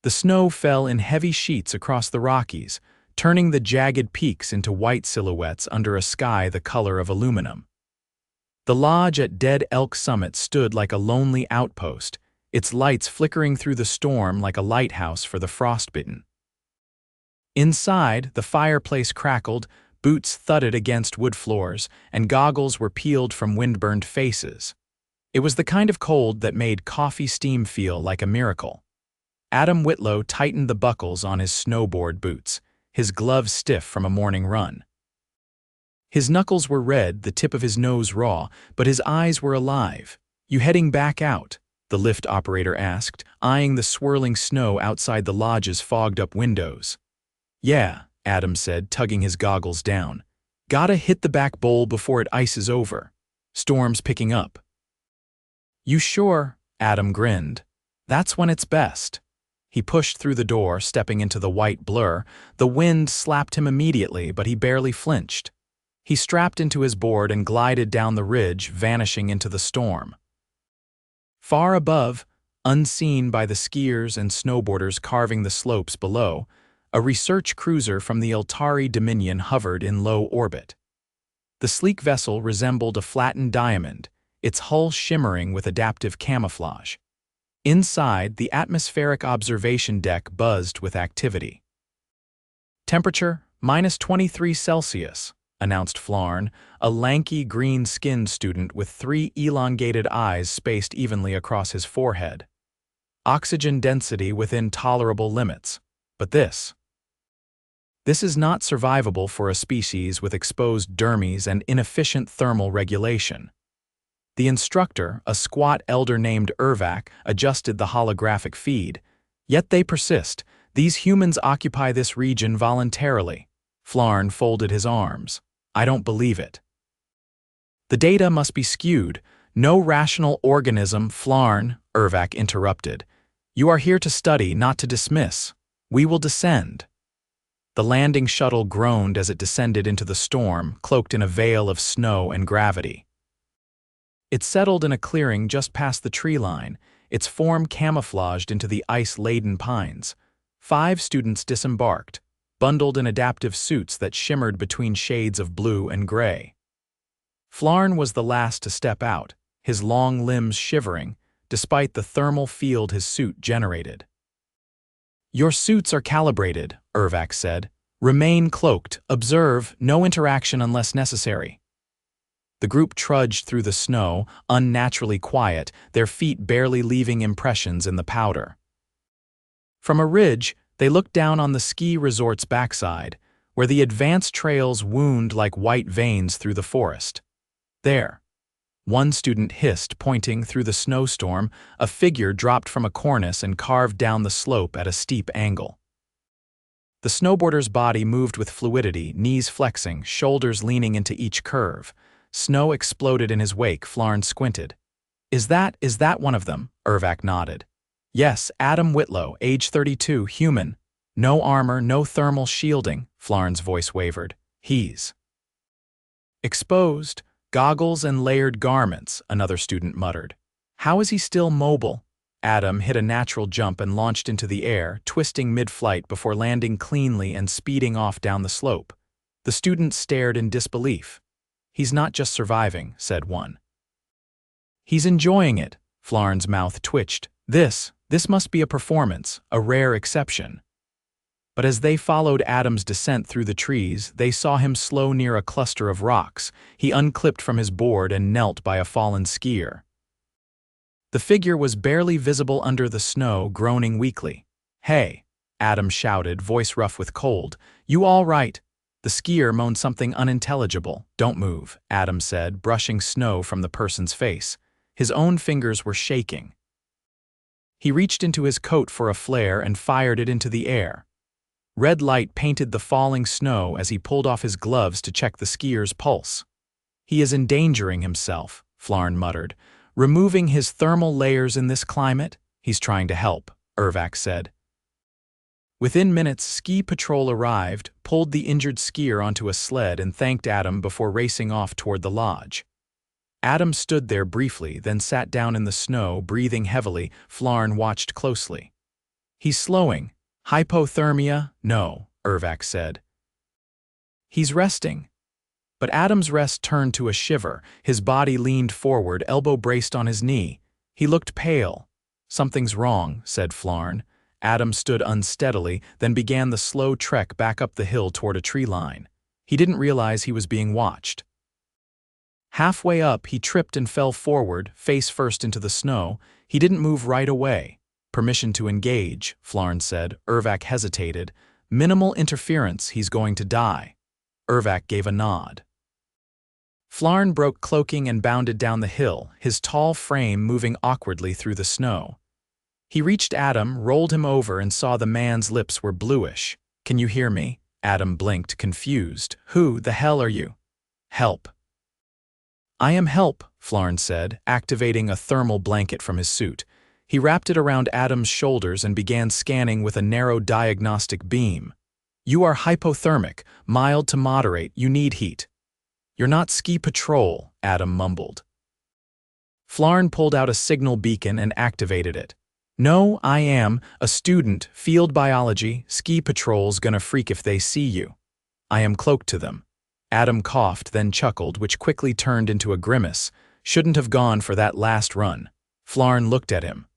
The snow fell in heavy sheets across the Rockies, turning the jagged peaks into white silhouettes under a sky the color of aluminum. The lodge at Dead Elk Summit stood like a lonely outpost, its lights flickering through the storm like a lighthouse for the frostbitten. Inside, the fireplace crackled, boots thudded against wood floors, and goggles were peeled from wind-burned faces. It was the kind of cold that made coffee steam feel like a miracle. Adam Whitlow tightened the buckles on his snowboard boots, his gloves stiff from a morning run. His knuckles were red, the tip of his nose raw, but his eyes were alive. "You heading back out?" the lift operator asked, eyeing the swirling snow outside the lodge's fogged-up windows. "Yeah," Adam said, tugging his goggles down. "Gotta hit the back bowl before it ices over. Storm's picking up." "You sure?" Adam grinned. "That's when it's best." He pushed through the door, stepping into the white blur. The wind slapped him immediately, but he barely flinched. He strapped into his board and glided down the ridge, vanishing into the storm. Far above, unseen by the skiers and snowboarders carving the slopes below, a research cruiser from the Iltari Dominion hovered in low orbit. The sleek vessel resembled a flattened diamond, its hull shimmering with adaptive camouflage. Inside, the atmospheric observation deck buzzed with activity. "Temperature, -23°C, announced Flarn, a lanky green-skinned student with 3 elongated eyes spaced evenly across his forehead. "Oxygen density within tolerable limits. But this is not survivable for a species with exposed dermis and inefficient thermal regulation." The instructor, a squat elder named Irvak, adjusted the holographic feed. "Yet they persist. These humans occupy this region voluntarily." Flarn folded his arms. "I don't believe it." "The data must be skewed. No rational organism." "Flarn," Irvak interrupted. "You are here to study, not to dismiss. We will descend." The landing shuttle groaned as it descended into the storm, cloaked in a veil of snow and gravity. It settled in a clearing just past the tree line, its form camouflaged into the ice-laden pines. 5 students disembarked, bundled in adaptive suits that shimmered between shades of blue and gray. Flarn was the last to step out, his long limbs shivering, despite the thermal field his suit generated. "Your suits are calibrated," Irvak said. "Remain cloaked. Observe, no interaction unless necessary." The group trudged through the snow, unnaturally quiet, their feet barely leaving impressions in the powder. From a ridge, they looked down on the ski resort's backside, where the advanced trails wound like white veins through the forest. "There," one student hissed, pointing through the snowstorm. A figure dropped from a cornice and carved down the slope at a steep angle. The snowboarder's body moved with fluidity, knees flexing, shoulders leaning into each curve. Snow exploded in his wake. Flarn squinted. Is that one of them?" Irvak nodded. "Yes, Adam Whitlow, age 32, human. No armor, no thermal shielding." Flarn's voice wavered. "He's exposed, goggles and layered garments," another student muttered. "How is he still mobile?" Adam hit a natural jump and launched into the air, twisting mid-flight before landing cleanly and speeding off down the slope. The students stared in disbelief. "He's not just surviving," said one. "He's enjoying it." Flarn's mouth twitched. This must be a performance, a rare exception." But as they followed Adam's descent through the trees, they saw him slow near a cluster of rocks. He unclipped from his board and knelt by a fallen skier. The figure was barely visible under the snow, groaning weakly. "Hey," Adam shouted, voice rough with cold. "You all right?" The skier moaned something unintelligible. "Don't move," Adam said, brushing snow from the person's face. His own fingers were shaking. He reached into his coat for a flare and fired it into the air. Red light painted the falling snow as he pulled off his gloves to check the skier's pulse. "He is endangering himself," Flarn muttered. "Removing his thermal layers in this climate? He's trying to help," Irvak said. Within minutes, ski patrol arrived, pulled the injured skier onto a sled and thanked Adam before racing off toward the lodge. Adam stood there briefly, then sat down in the snow, breathing heavily. Flarn watched closely. He's slowing. Hypothermia? No, Irvak said. He's resting. But Adam's rest turned to a shiver. His body leaned forward, elbow braced on his knee. He looked pale. Something's wrong, said Flarn. Adam stood unsteadily, then began the slow trek back up the hill toward a tree line. He didn't realize he was being watched. Halfway up, he tripped and fell forward, face first into the snow. He didn't move right away. Permission to engage, Flarn said. Irvak hesitated. Minimal interference, he's going to die. Irvak gave a nod. Flarn broke cloaking and bounded down the hill, his tall frame moving awkwardly through the snow. He reached Adam, rolled him over, and saw the man's lips were bluish. Can you hear me? Adam blinked, confused. Who the hell are you? Help. I am help, Flarn said, activating a thermal blanket from his suit. He wrapped it around Adam's shoulders and began scanning with a narrow diagnostic beam. You are hypothermic, mild to moderate, you need heat. You're not ski patrol, Adam mumbled. Flarn pulled out a signal beacon and activated it. No, I am a student, field biology, ski patrol's gonna freak if they see you. I am cloaked to them. Adam coughed, then chuckled, which quickly turned into a grimace. Shouldn't have gone for that last run. Flarn looked at him.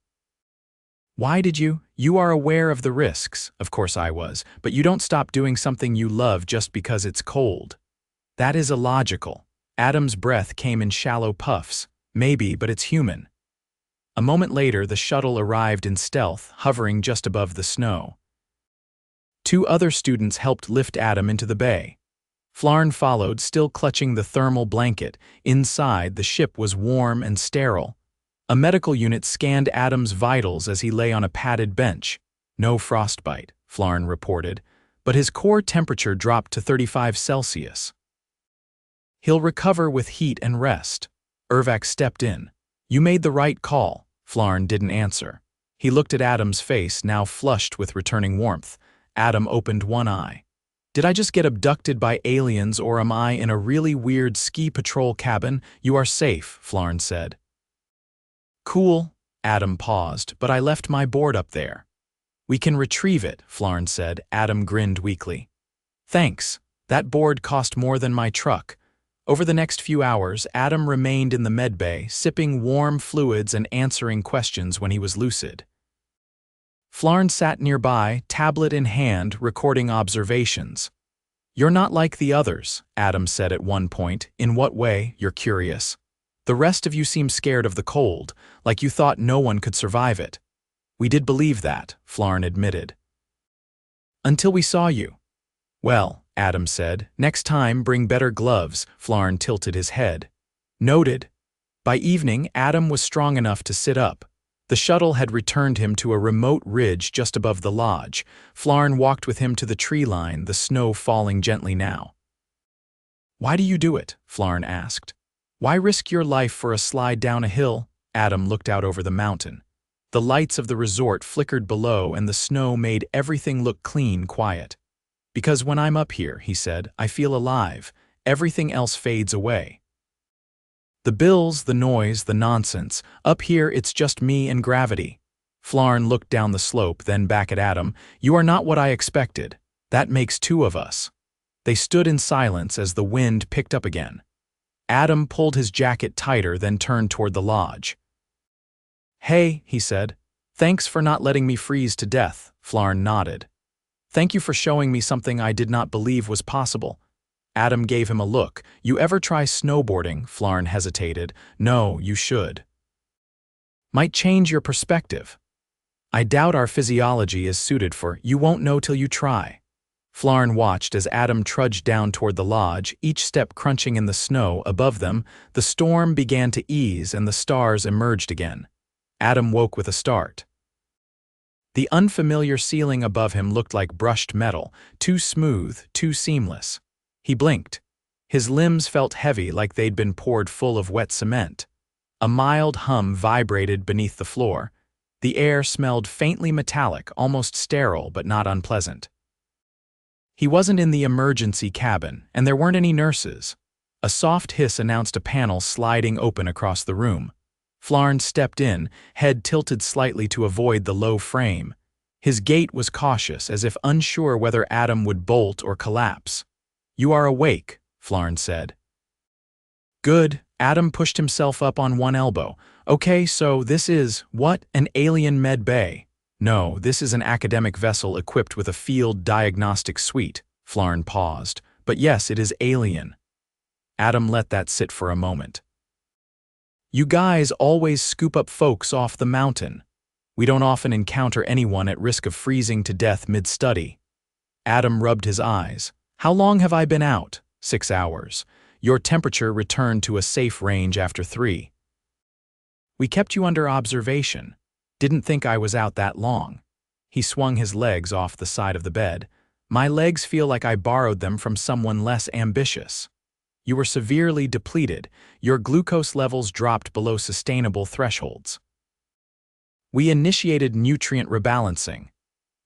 Why did you? You are aware of the risks. Of course I was, but you don't stop doing something you love just because it's cold. That is illogical. Adam's breath came in shallow puffs. Maybe, but it's human. A moment later, the shuttle arrived in stealth, hovering just above the snow. 2 other students helped lift Adam into the bay. Flarn followed, still clutching the thermal blanket. Inside, the ship was warm and sterile. A medical unit scanned Adam's vitals as he lay on a padded bench. No frostbite, Flarn reported, but his core temperature dropped to 35 Celsius. He'll recover with heat and rest. Irvak stepped in. You made the right call. Flarn didn't answer. He looked at Adam's face, now flushed with returning warmth. Adam opened one eye. Did I just get abducted by aliens, or am I in a really weird ski patrol cabin? You are safe, Flarn said. Cool. Adam paused, but I left my board up there. We can retrieve it, Flarn said. Adam grinned weakly. Thanks. That board cost more than my truck. Over the next few hours, Adam remained in the medbay, sipping warm fluids and answering questions when he was lucid. Flarn sat nearby, tablet in hand, recording observations. You're not like the others, Adam said at one point. In what way? You're curious. The rest of you seem scared of the cold, like you thought no one could survive it. We did believe that, Flarn admitted. Until we saw you. Well, Adam said, next time bring better gloves. Flarn tilted his head. Noted. By evening, Adam was strong enough to sit up. The shuttle had returned him to a remote ridge just above the lodge. Flarn walked with him to the tree line, the snow falling gently now. Why do you do it? Flarn asked. Why risk your life for a slide down a hill? Adam looked out over the mountain. The lights of the resort flickered below and the snow made everything look clean, quiet. Because when I'm up here, he said, I feel alive. Everything else fades away. The bills, the noise, the nonsense. Up here, it's just me and gravity. Flarn looked down the slope, then back at Adam. You are not what I expected. That makes 2 of us. They stood in silence as the wind picked up again. Adam pulled his jacket tighter, then turned toward the lodge. Hey, he said. Thanks for not letting me freeze to death. Flarn nodded. Thank you for showing me something I did not believe was possible. Adam gave him a look. You ever try snowboarding? Flarn hesitated. No, you should. Might change your perspective. I doubt our physiology is suited for you won't know till you try. Flarn watched as Adam trudged down toward the lodge, each step crunching in the snow above them. The storm began to ease and the stars emerged again. Adam woke with a start. The unfamiliar ceiling above him looked like brushed metal, too smooth, too seamless. He blinked. His limbs felt heavy, like they'd been poured full of wet cement. A mild hum vibrated beneath the floor. The air smelled faintly metallic, almost sterile, but not unpleasant. He wasn't in the emergency cabin, and there weren't any nurses. A soft hiss announced a panel sliding open across the room. Flarn stepped in, head tilted slightly to avoid the low frame. His gait was cautious, as if unsure whether Adam would bolt or collapse. "You are awake," Flarn said. "Good." Adam pushed himself up on one elbow. "Okay, so this is, what, an alien med bay?" "No, this is an academic vessel equipped with a field diagnostic suite." Flarn paused. "But yes, it is alien." Adam let that sit for a moment. "You guys always scoop up folks off the mountain. We don't often encounter anyone at risk of freezing to death mid-study." Adam rubbed his eyes. "How long have I been out?" 6 hours. Your temperature returned to a safe range after 3. "We kept you under observation. Didn't think I was out that long." He swung his legs off the side of the bed. "My legs feel like I borrowed them from someone less ambitious. You were severely depleted. Your glucose levels dropped below sustainable thresholds. We initiated nutrient rebalancing."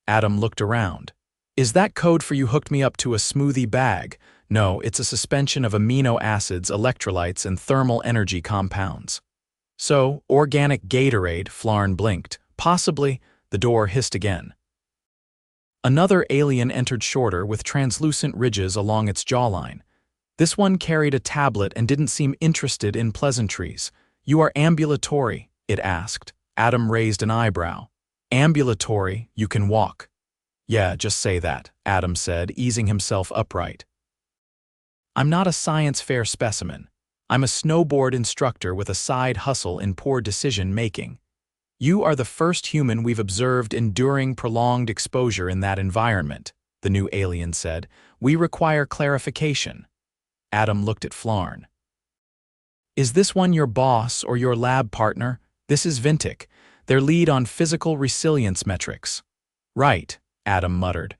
Adam looked around. "Is that code for you hooked me up to a smoothie bag?" "No, it's a suspension of amino acids, electrolytes, and thermal energy compounds." "So, organic Gatorade," Flarn blinked. "Possibly." The door hissed again. Another alien entered, shorter, with translucent ridges along its jawline. This one carried a tablet and didn't seem interested in pleasantries. "You are ambulatory?" it asked. Adam raised an eyebrow. "Ambulatory, you can walk." "Yeah, just say that," Adam said, easing himself upright. "I'm not a science fair specimen. I'm a snowboard instructor with a side hustle in poor decision-making. You are the first human we've observed enduring prolonged exposure in that environment," the new alien said. "We require clarification." Adam looked at Flarn. "Is this one your boss or your lab partner?" "This is Vintic, their lead on physical resilience metrics." "Right," Adam muttered.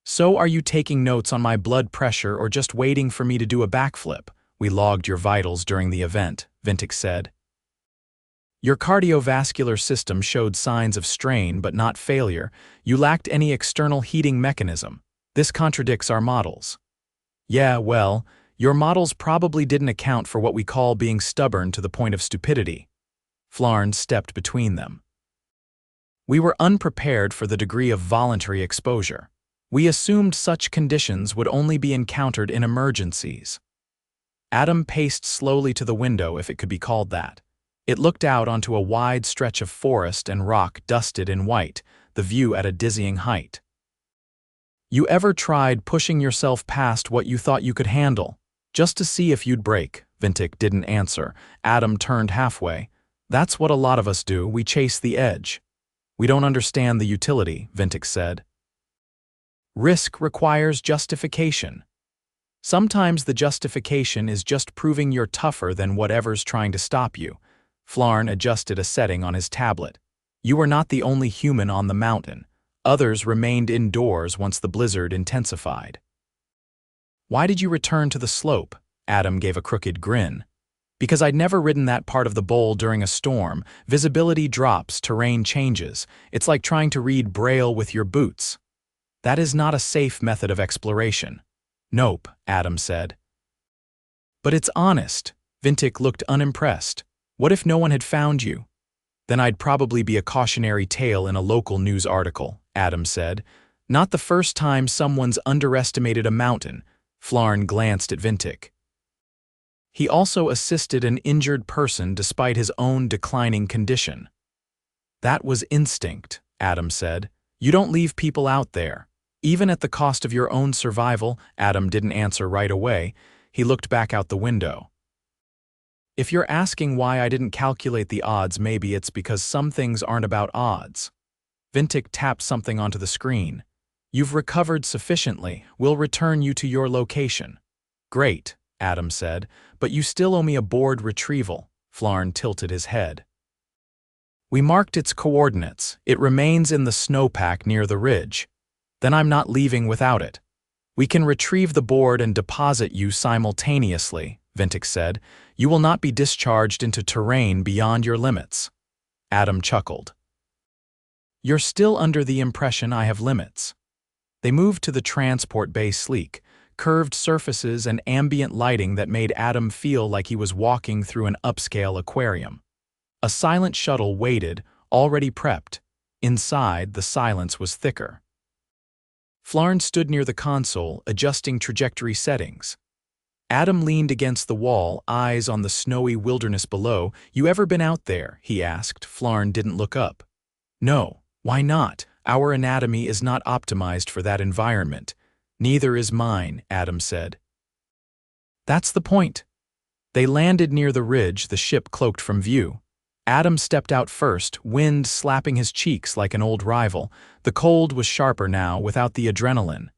"So are you taking notes on my blood pressure or just waiting for me to do a backflip?" "We logged your vitals during the event," Vintic said. "Your cardiovascular system showed signs of strain but not failure. You lacked any external heating mechanism. This contradicts our models." "Yeah, well, your models probably didn't account for what we call being stubborn to the point of stupidity." Flarn stepped between them. "We were unprepared for the degree of voluntary exposure. We assumed such conditions would only be encountered in emergencies." Adam paced slowly to the window, if it could be called that. It looked out onto a wide stretch of forest and rock dusted in white, the view at a dizzying height. "You ever tried pushing yourself past what you thought you could handle, just to see if you'd break?" Vintic didn't answer. Adam turned halfway. "That's what a lot of us do. We chase the edge." "We don't understand the utility," Vintic said. "Risk requires justification. Sometimes the justification is just proving you're tougher than whatever's trying to stop you." Flarn adjusted a setting on his tablet. "You were not the only human on the mountain. Others remained indoors once the blizzard intensified." "Why did you return to the slope?" Adam gave a crooked grin. "Because I'd never ridden that part of the bowl during a storm. Visibility drops, terrain changes. It's like trying to read Braille with your boots. That is not a safe method of exploration." "Nope," Adam said. "But it's honest." Vintic looked unimpressed. "What if no one had found you?" "Then I'd probably be a cautionary tale in a local news article," Adam said. "Not the first time someone's underestimated a mountain." Flarn glanced at Vintic. "He also assisted an injured person despite his own declining condition." "That was instinct," Adam said. "You don't leave people out there, even at the cost of your own survival." Adam didn't answer right away. He looked back out the window. "If you're asking why I didn't calculate the odds, maybe it's because some things aren't about odds." Vintic tapped something onto the screen. "You've recovered sufficiently. We'll return you to your location." "Great," Adam said, "but you still owe me a board retrieval." Flarn tilted his head. "We marked its coordinates. It remains in the snowpack near the ridge. Then I'm not leaving without it. We can retrieve the board and deposit you simultaneously," Vintic said. "You will not be discharged into terrain beyond your limits." Adam chuckled. "You're still under the impression I have limits." They moved to the transport bay, sleek, curved surfaces and ambient lighting that made Adam feel like he was walking through an upscale aquarium. A silent shuttle waited, already prepped. Inside, the silence was thicker. Flarn stood near the console, adjusting trajectory settings. Adam leaned against the wall, eyes on the snowy wilderness below. "You ever been out there?" he asked. Flarn didn't look up. "No. Why not? Our anatomy is not optimized for that environment." "Neither is mine," Adam said. "That's the point." They landed near the ridge, the ship cloaked from view. Adam stepped out first, wind slapping his cheeks like an old rival. The cold was sharper now, without the adrenaline.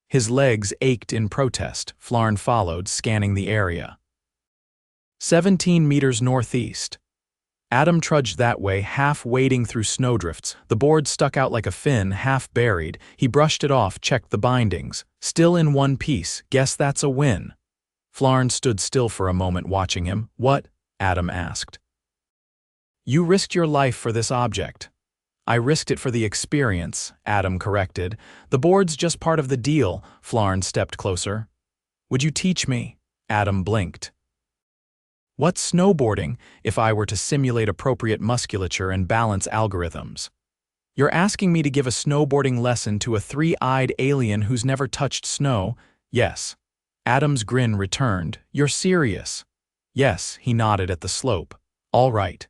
His legs ached in protest. Flarn followed, scanning the area. 17 meters northeast. Adam trudged that way, half wading through snowdrifts. The board stuck out like a fin, half buried. He brushed it off, checked the bindings. Still in one piece. Guess that's a win. Flarn stood still for a moment, watching him. "What?" Adam asked. "You risked your life for this object." "I risked it for the experience," Adam corrected. "The board's just part of the deal." Flarn stepped closer. "Would you teach me?" Adam blinked. "What's snowboarding if I were to simulate appropriate musculature and balance algorithms?" "You're asking me to give a snowboarding lesson to a three-eyed alien who's never touched snow?" "Yes." Adam's grin returned. "You're serious?" "Yes," he nodded at the slope. "All right.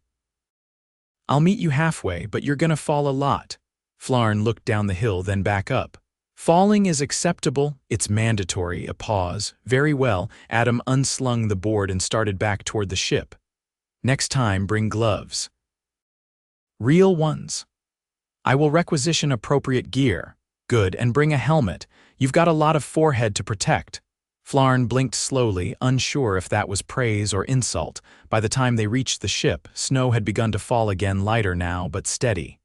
I'll meet you halfway, but you're gonna fall a lot." Flarn looked down the hill, then back up. "Falling is acceptable, it's mandatory." A pause. "Very well." Adam unslung the board and started back toward the ship. "Next time, bring gloves. Real ones." "I will requisition appropriate gear." "Good, and bring a helmet. You've got a lot of forehead to protect." Flarn blinked slowly, unsure if that was praise or insult. By the time they reached the ship, snow had begun to fall again, lighter now, but steady.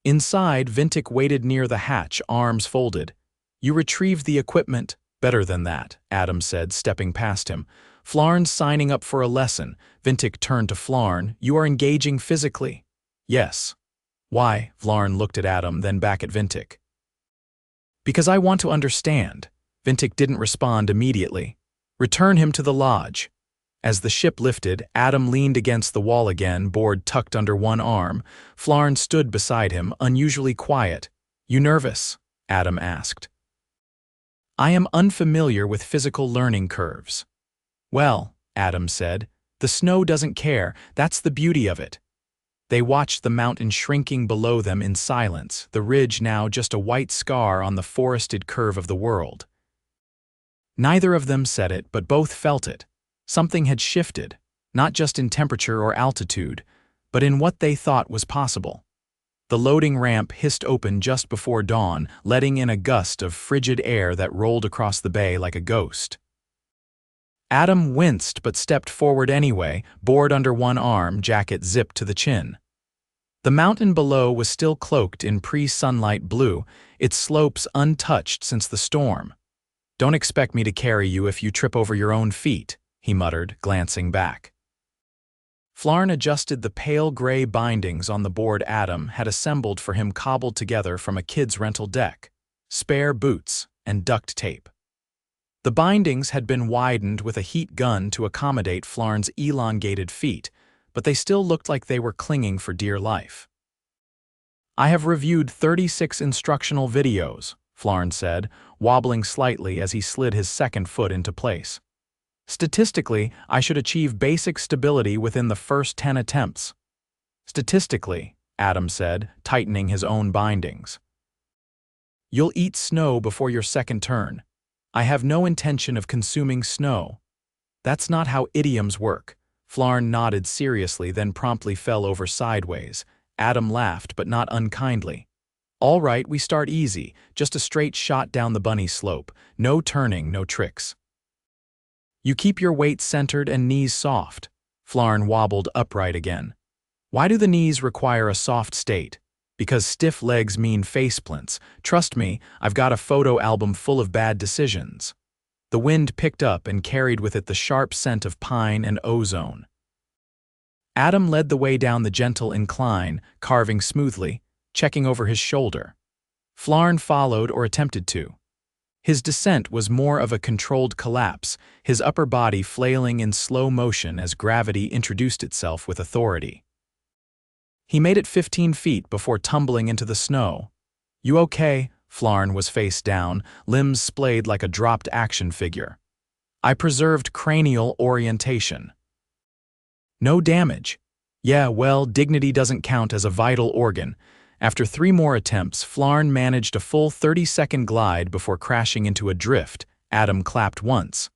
Inside, Vintic waited near the hatch, arms folded. "You retrieved the equipment?" "Better than that," Adam said, stepping past him. "Flarn's signing up for a lesson." Vintic turned to Flarn. "You are engaging physically?" "Yes." "Why?" Flarn looked at Adam, then back at Vintic. "Because I want to understand." Vintic didn't respond immediately. "Return him to the lodge." As the ship lifted, Adam leaned against the wall again, board tucked under one arm. Flarn stood beside him, unusually quiet. "You nervous?" Adam asked. "I am unfamiliar with physical learning curves." "Well," Adam said, "the snow doesn't care. That's the beauty of it." They watched the mountain shrinking below them in silence, the ridge now just a white scar on the forested curve of the world. Neither of them said it, but both felt it. Something had shifted, not just in temperature or altitude, but in what they thought was possible. The loading ramp hissed open just before dawn, letting in a gust of frigid air that rolled across the bay like a ghost. Adam winced but stepped forward anyway, board under one arm, jacket zipped to the chin. The mountain below was still cloaked in pre-sunlight blue, its slopes untouched since the storm. "Don't expect me to carry you if you trip over your own feet," he muttered, glancing back. Flarn adjusted the pale gray bindings on the board Adam had assembled for him, cobbled together from a kid's rental deck. Spare boots and duct tape. The bindings had been widened with a heat gun to accommodate Flarn's elongated feet, but they still looked like they were clinging for dear life. "I have reviewed 36 instructional videos," Flarn said, wobbling slightly as he slid his second foot into place. "Statistically, I should achieve basic stability within the first 10 attempts." "Statistically," Adam said, tightening his own bindings. "You'll eat snow before your second turn." "I have no intention of consuming snow." "That's not how idioms work." Flarn nodded seriously, then promptly fell over sideways. Adam laughed, but not unkindly. "All right, we start easy, just a straight shot down the bunny slope. No turning, no tricks. You keep your weight centered and knees soft." Flarn wobbled upright again. "Why do the knees require a soft state?" "Because stiff legs mean faceplants. Trust me, I've got a photo album full of bad decisions." The wind picked up and carried with it the sharp scent of pine and ozone. Adam led the way down the gentle incline, carving smoothly, checking over his shoulder. Flarn followed or attempted to. His descent was more of a controlled collapse, his upper body flailing in slow motion as gravity introduced itself with authority. He made it 15 feet before tumbling into the snow. "You okay?" Flarn was face down, limbs splayed like a dropped action figure. "I preserved cranial orientation." "No damage." "Yeah, well, dignity doesn't count as a vital organ." After 3 more attempts, Flarn managed a full 30-second glide before crashing into a drift. Adam clapped once.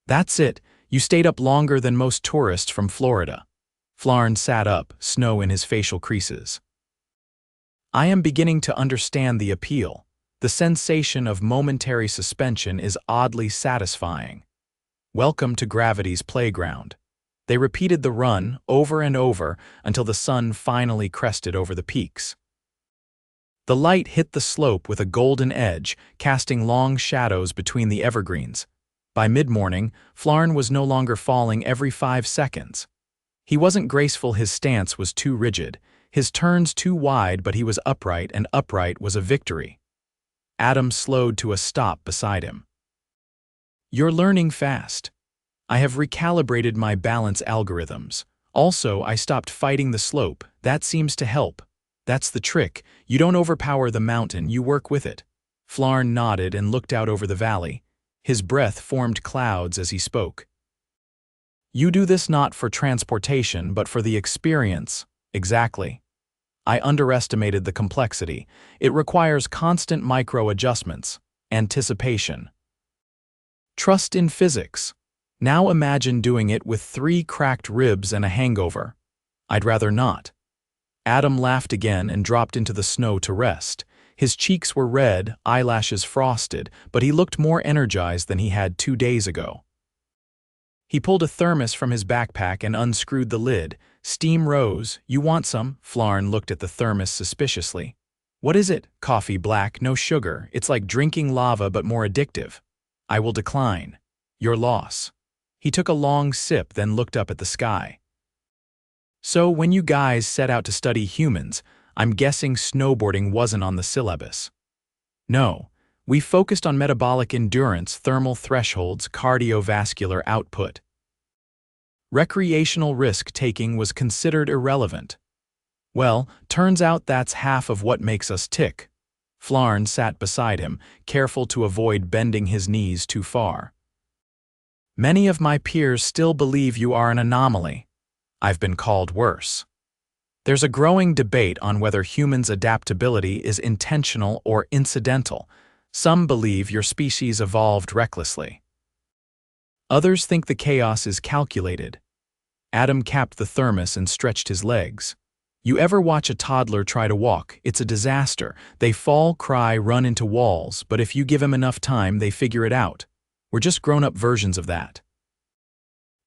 "That's it. You stayed up longer than most tourists from Florida." Flarn sat up, snow in his facial creases. "I am beginning to understand the appeal. The sensation of momentary suspension is oddly satisfying. Welcome to gravity's playground." They repeated the run over and over until the sun finally crested over the peaks. The light hit the slope with a golden edge, casting long shadows between the evergreens. By mid-morning, Flarn was no longer falling every 5 seconds. He wasn't graceful, his stance was too rigid, his turns too wide, but he was upright, and upright was a victory. Adam slowed to a stop beside him. "You're learning fast. I have recalibrated my balance algorithms. Also, I stopped fighting the slope. That seems to help. That's the trick. You don't overpower the mountain, you work with it." Flarn nodded and looked out over the valley. His breath formed clouds as he spoke. "You do this not for transportation, but for the experience." "Exactly. I underestimated the complexity. It requires constant micro-adjustments, anticipation. Trust in physics. Now imagine doing it with 3 cracked ribs and a hangover." "I'd rather not." Adam laughed again and dropped into the snow to rest. His cheeks were red, eyelashes frosted, but he looked more energized than he had 2 days ago. He pulled a thermos from his backpack and unscrewed the lid. Steam rose. "You want some?" Flarn looked at the thermos suspiciously. "What is it?" "Coffee black, no sugar. It's like drinking lava but more addictive." "I will decline." "Your loss." He took a long sip, then looked up at the sky. "So when you guys set out to study humans, I'm guessing snowboarding wasn't on the syllabus." "No. We focused on metabolic endurance, thermal thresholds, cardiovascular output. Recreational risk-taking was considered irrelevant." "Well, turns out that's half of what makes us tick." Flarn sat beside him, careful to avoid bending his knees too far. "Many of my peers still believe you are an anomaly. I've been called worse. There's a growing debate on whether humans' adaptability is intentional or incidental. Some believe your species evolved recklessly. Others think the chaos is calculated." Adam capped the thermos and stretched his legs. "You ever watch a toddler try to walk? It's a disaster. They fall, cry, run into walls, but if you give them enough time, they figure it out. We're just grown-up versions of that.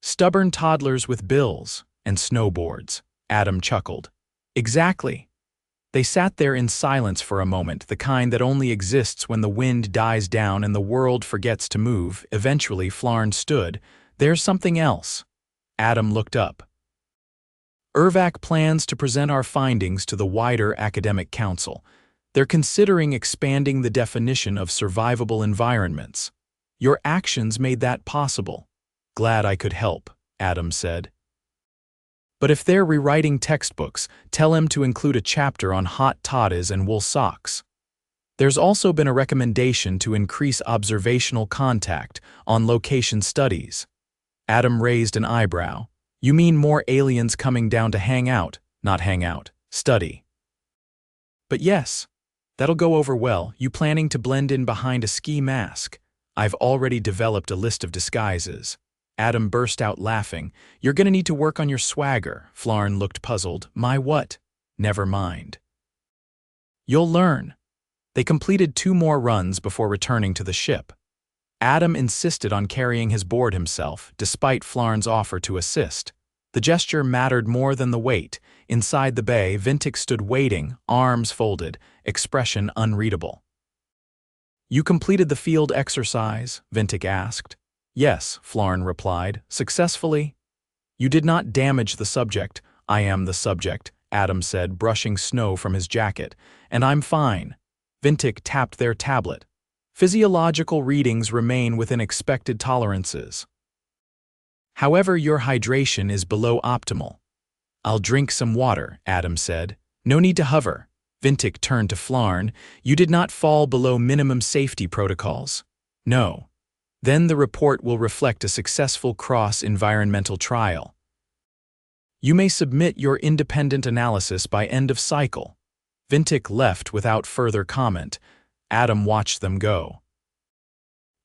Stubborn toddlers with bills and snowboards." Adam chuckled. "Exactly." They sat there in silence for a moment, the kind that only exists when the wind dies down and the world forgets to move. Eventually, Flarn stood. "There's something else." Adam looked up. "ERVAC plans to present our findings to the wider academic council. They're considering expanding the definition of survivable environments. Your actions made that possible." "Glad I could help," Adam said. "But if they're rewriting textbooks, tell him to include a chapter on hot toddies and wool socks. There's also been a recommendation to increase observational contact on location studies." Adam raised an eyebrow. "You mean more aliens coming down to hang out, not hang out, study?" "But yes, that'll go over well. You planning to blend in behind a ski mask?" "I've already developed a list of disguises." Adam burst out laughing. "You're gonna need to work on your swagger." Flarn looked puzzled. "My what?" "Never mind. You'll learn." They completed 2 more runs before returning to the ship. Adam insisted on carrying his board himself, despite Flarn's offer to assist. The gesture mattered more than the weight. Inside the bay, Vintik stood waiting, arms folded, expression unreadable. "You completed the field exercise?" Vintik asked. "Yes," Flarn replied. "Successfully?" "You did not damage the subject." "I am the subject," Adam said, brushing snow from his jacket. "And I'm fine." Vintik tapped their tablet. "Physiological readings remain within expected tolerances. However, your hydration is below optimal." "I'll drink some water," Adam said. "No need to hover." Vintic turned to Flarn. "You did not fall below minimum safety protocols." "No." "Then the report will reflect a successful cross-environmental trial. You may submit your independent analysis by end of cycle." Vintic left without further comment. Adam watched them go.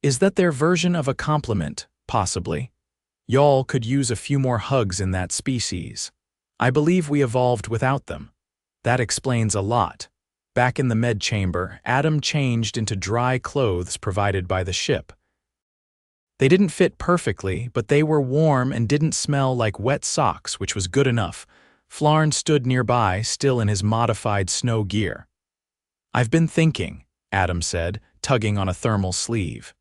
"Is that their version of a compliment? Possibly. Y'all could use a few more hugs in that species. I believe we evolved without them. That explains a lot." Back in the med chamber, Adam changed into dry clothes provided by the ship. They didn't fit perfectly, but they were warm and didn't smell like wet socks, which was good enough. Flarn stood nearby, still in his modified snow gear. "I've been thinking," Adam said, tugging on a thermal sleeve.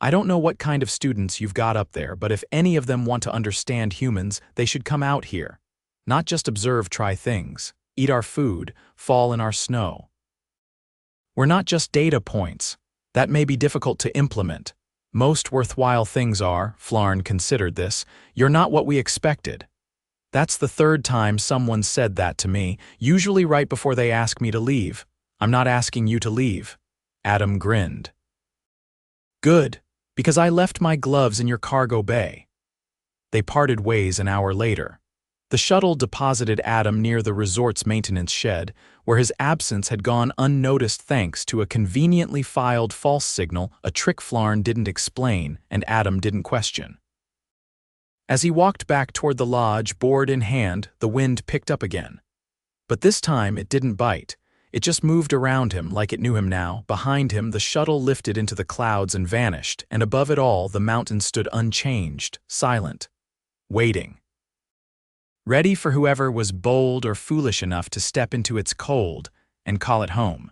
"I don't know what kind of students you've got up there, but if any of them want to understand humans, they should come out here. Not just observe, try things, eat our food, fall in our snow. We're not just data points. That may be difficult to implement. Most worthwhile things are," Flarn considered this, "you're not what we expected." "That's the third time someone said that to me, usually right before they ask me to leave. I'm not asking you to leave." Adam grinned. "Good, because I left my gloves in your cargo bay." They parted ways an hour later. The shuttle deposited Adam near the resort's maintenance shed, where his absence had gone unnoticed thanks to a conveniently filed false signal, a trick Flarn didn't explain and Adam didn't question. As he walked back toward the lodge, board in hand, the wind picked up again. But this time it didn't bite. It just moved around him like it knew him now. Behind him, the shuttle lifted into the clouds and vanished, and above it all, the mountain stood unchanged, silent, waiting. Ready for whoever was bold or foolish enough to step into its cold and call it home.